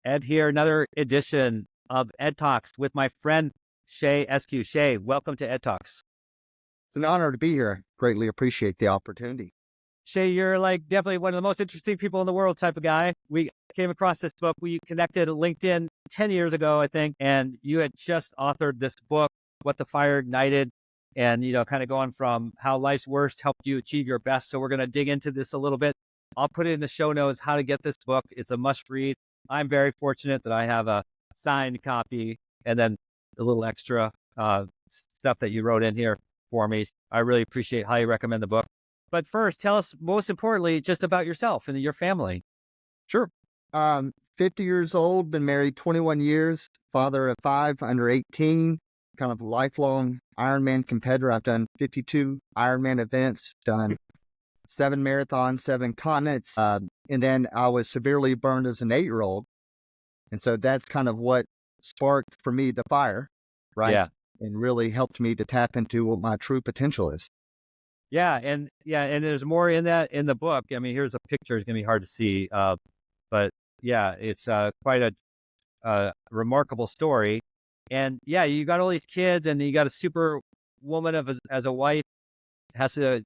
Ed here, another edition of EDTalks with my friend Shay Eskew. Shay, welcome to EDTalks. It's an honor to be here. Greatly appreciate the opportunity. Shay, you're like definitely one of the most interesting people in the world type of guy. We came across this book. We connected on LinkedIn 10 years ago, I think, and you had just authored this book, What the Fire Ignited, and, kind of going from how life's worst helped you achieve your best. So we're going to dig into this a little bit. I'll put it in the show notes, how to get this book. It's a must read. I'm very fortunate that I have a signed copy and then a little extra stuff that you wrote in here for me. I really appreciate how you recommend the book. But first, tell us, most importantly, just about yourself and your family. Sure. 50 years old, been married 21 years, father of 5 under 18, kind of lifelong Ironman competitor. I've done 52 Ironman events, done 7 marathons, 7 continents. And then I was severely burned as an 8-year-old. And so that's kind of what sparked for me the fire, right? Yeah. And really helped me to tap into what my true potential is. And there's more in the book. I mean, here's a picture. It's gonna be hard to see, but yeah, it's quite a remarkable story. And yeah, you got all these kids, and you got a super woman as a wife, has to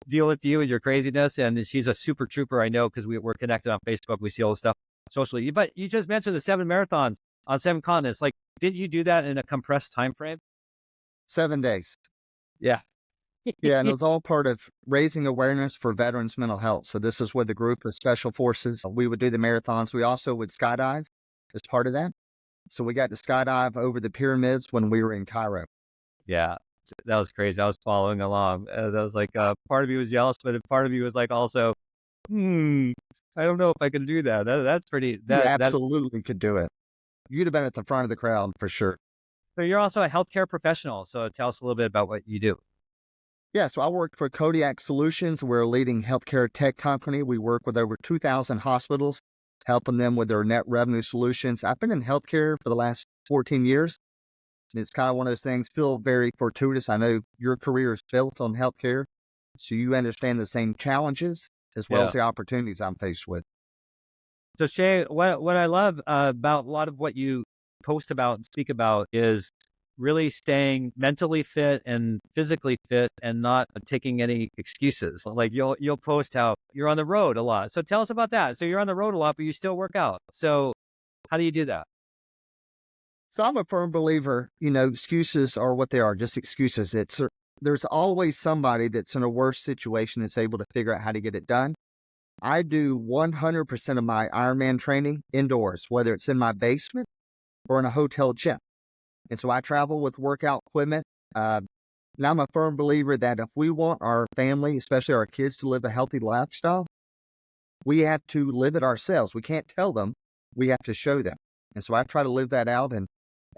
deal with you and your craziness. And she's a super trooper, I know, because we're connected on Facebook. We see all this stuff socially. But you just mentioned the 7 marathons on 7 continents. Like, didn't you do that in a compressed time frame? 7 days. Yeah. Yeah, and it was all part of raising awareness for veterans' mental health. So this is with the group of special forces. We would do the marathons. We also would skydive as part of that. So we got to skydive over the pyramids when we were in Cairo. Yeah, that was crazy. I was following along. I was like, part of me was jealous, but part of me was like also, I don't know if I can do that. That's pretty. You absolutely could do it. You'd have been at the front of the crowd for sure. So you're also a healthcare professional. So tell us a little bit about what you do. Yeah, so I work for Kodiak Solutions. We're a leading healthcare tech company. We work with over 2,000 hospitals, helping them with their net revenue solutions. I've been in healthcare for the last 14 years. And it's kind of one of those things, feel very fortuitous. I know your career is built on healthcare, so you understand the same challenges as well as the opportunities I'm faced with. So Shay, what I love about a lot of what you post about and speak about is really staying mentally fit and physically fit and not taking any excuses. Like you'll post how you're on the road a lot. So tell us about that. So you're on the road a lot, but you still work out. So how do you do that? So I'm a firm believer, excuses are what they are, just excuses. There's always somebody that's in a worse situation that's able to figure out how to get it done. I do 100% of my Ironman training indoors, whether it's in my basement or in a hotel gym. And so I travel with workout equipment. And I'm a firm believer that if we want our family, especially our kids, to live a healthy lifestyle, we have to live it ourselves. We can't tell them, we have to show them. And so I try to live that out and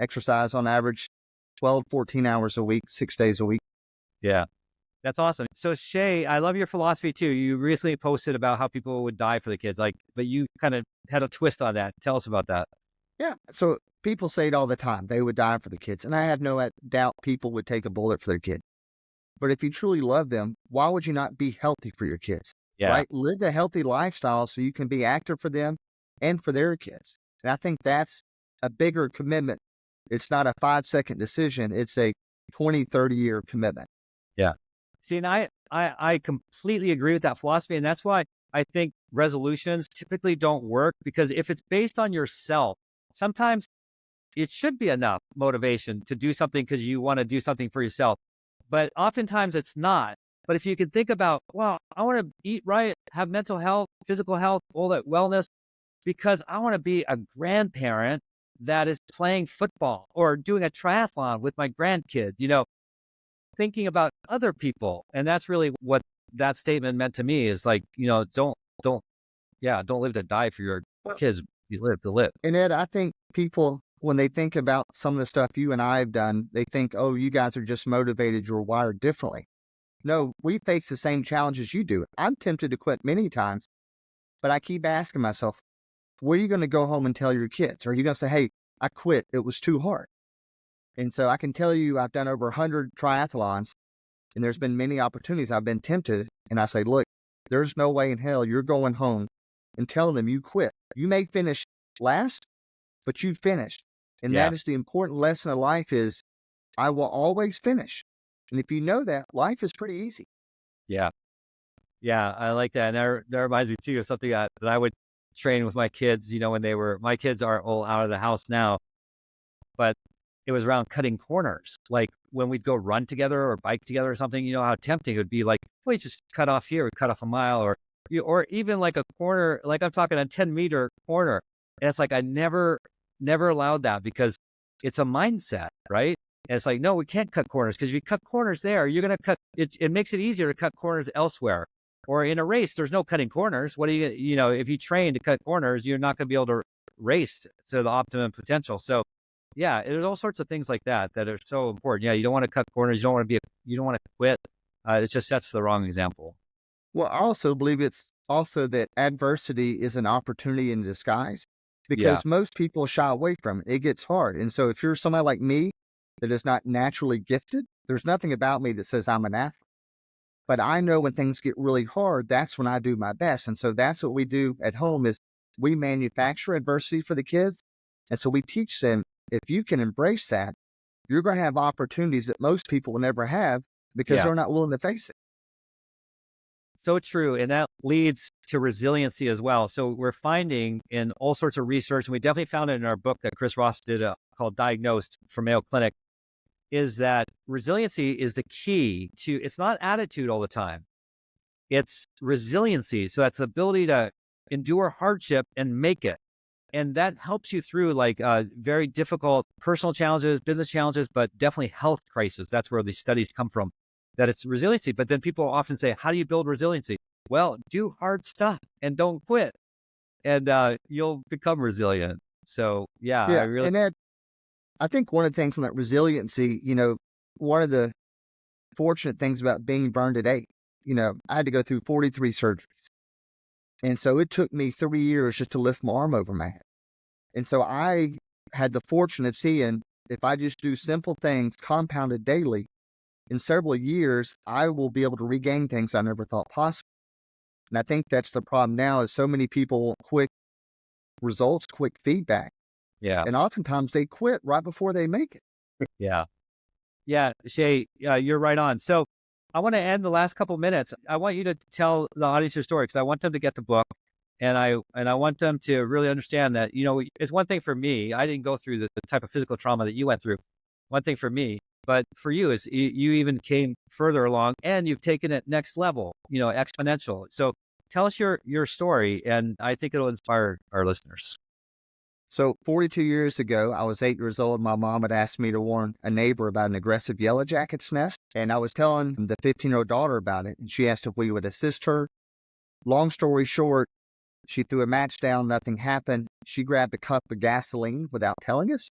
exercise on average 12, 14 hours a week, 6 days a week. Yeah, that's awesome. So Shay, I love your philosophy too. You recently posted about how people would die for the kids, but you kind of had a twist on that. Tell us about that. Yeah. So people say it all the time. They would die for the kids. And I have no doubt people would take a bullet for their kid. But if you truly love them, why would you not be healthy for your kids? Yeah. Right? Live a healthy lifestyle so you can be active for them and for their kids. And I think that's a bigger commitment. It's not a 5-second decision. It's a 20, 30-year commitment. Yeah. See, and I completely agree with that philosophy. And that's why I think resolutions typically don't work, because if it's based on yourself, sometimes it should be enough motivation to do something because you want to do something for yourself. But oftentimes it's not. But if you can think about, well, I want to eat right, have mental health, physical health, all that wellness, because I want to be a grandparent that is playing football or doing a triathlon with my grandkid, thinking about other people. And that's really what that statement meant to me, is like, don't live to die for your kids. You live to live. And Ed, I think people, when they think about some of the stuff you and I have done, they think, oh, you guys are just motivated. You're wired differently. No, we face the same challenges you do. I'm tempted to quit many times, but I keep asking myself, where are you going to go home and tell your kids? Or are you going to say, hey, I quit, it was too hard? And so I can tell you, I've done over 100 triathlons, and there's been many opportunities I've been tempted. And I say, look, there's no way in hell you're going home and telling them you quit. You may finish last, but you finished. And Yeah. that is the important lesson of life is I will always finish. And if you know that, life is pretty easy. Yeah. Yeah. I like that. And that reminds me too of something that I would train with my kids, when my kids are all out of the house now, but it was around cutting corners. Like when we'd go run together or bike together or something, how tempting it would be like, wait, just cut off here, we cut off a mile or even like a corner, like I'm talking a 10-meter corner. And it's like, I never allowed that because it's a mindset, right? And it's like, no, we can't cut corners because if you cut corners there, you're going to cut it. It makes it easier to cut corners elsewhere. Or in a race, there's no cutting corners. What do if you train to cut corners, you're not going to be able to race to the optimum potential. So yeah, there's all sorts of things like that are so important. Yeah, you don't want to cut corners. You don't want to quit. It just sets the wrong example. Well, I also believe it's also that adversity is an opportunity in disguise Yeah, because most people shy away from it. It gets hard. And so if you're somebody like me that is not naturally gifted, there's nothing about me that says I'm an athlete. But I know when things get really hard, that's when I do my best. And so that's what we do at home is we manufacture adversity for the kids. And so we teach them, if you can embrace that, you're going to have opportunities that most people will never have because yeah. they're not willing to face it. So true. And that leads to resiliency as well. So we're finding in all sorts of research, and we definitely found it in our book that Chris Ross did called Diagnosed from Mayo Clinic, is that resiliency is the key to, it's not attitude all the time. It's resiliency. So that's the ability to endure hardship and make it. And that helps you through like very difficult personal challenges, business challenges, but definitely health crisis. That's where these studies come from, that it's resiliency. But then people often say, how do you build resiliency? Well, do hard stuff and don't quit, and you'll become resilient. So yeah, I Yeah. really, And Ed, I think one of the things on that resiliency, one of the fortunate things about being burned at 8, I had to go through 43 surgeries. And so it took me 3 years just to lift my arm over my head. And so I had the fortune of seeing if I just do simple things compounded daily, in several years, I will be able to regain things I never thought possible. And I think that's the problem now is so many people want quick results, quick feedback. yeah, And oftentimes they quit right before they make it. yeah. Yeah, Shay, you're right on. So I want to end the last couple minutes. I want you to tell the audience your story because I want them to get the book, and I want them to really understand that it's one thing for me. I didn't go through the type of physical trauma that you went through. One thing for me, but for you is you even came further along and you've taken it next level. Exponential. So tell us your story, and I think it'll inspire our listeners. So 42 years ago, I was 8 years old. My mom had asked me to warn a neighbor about an aggressive yellow jacket's nest. And I was telling the 15-year-old daughter about it. And she asked if we would assist her. Long story short, she threw a match down. Nothing happened. She grabbed a cup of gasoline without telling us.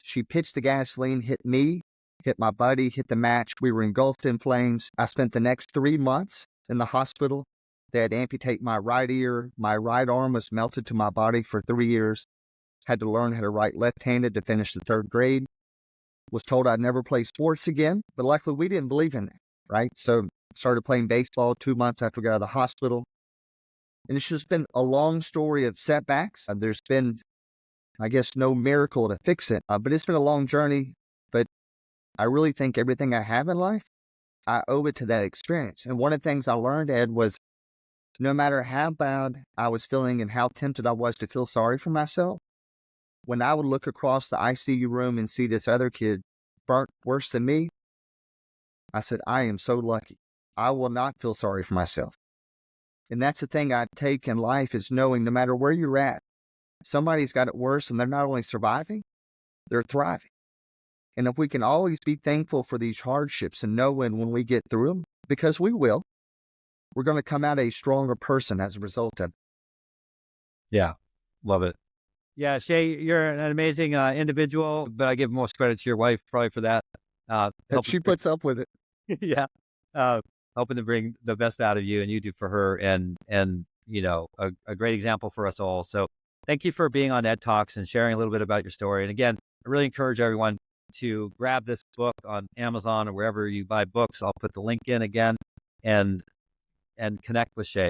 She pitched the gasoline, hit me, hit my buddy, hit the match. We were engulfed in flames. I spent the next 3 months in the hospital. They had to amputate my right ear. My right arm was melted to my body for 3 years. Had to learn how to write left-handed to finish the 3rd grade. Was told I'd never play sports again, but luckily we didn't believe in that, right? So started playing baseball 2 months after we got out of the hospital. And it's just been a long story of setbacks. There's been, I guess, no miracle to fix it, but it's been a long journey. But I really think everything I have in life, I owe it to that experience. And one of the things I learned, Ed, was no matter how bad I was feeling and how tempted I was to feel sorry for myself, when I would look across the ICU room and see this other kid burnt worse than me, I said, I am so lucky. I will not feel sorry for myself. And that's the thing I take in life is knowing no matter where you're at, somebody's got it worse and they're not only surviving, they're thriving. And if we can always be thankful for these hardships and knowing when we get through them, because we will, we're going to come out a stronger person as a result of it. Yeah, love it. Yeah, Shay, you're an amazing individual, but I give most credit to your wife probably for that. If she puts up with it. Yeah, hoping to bring the best out of you, and you do for her, and a great example for us all. So thank you for being on EDTalks and sharing a little bit about your story. And again, I really encourage everyone to grab this book on Amazon or wherever you buy books. I'll put the link in again, and connect with Shay.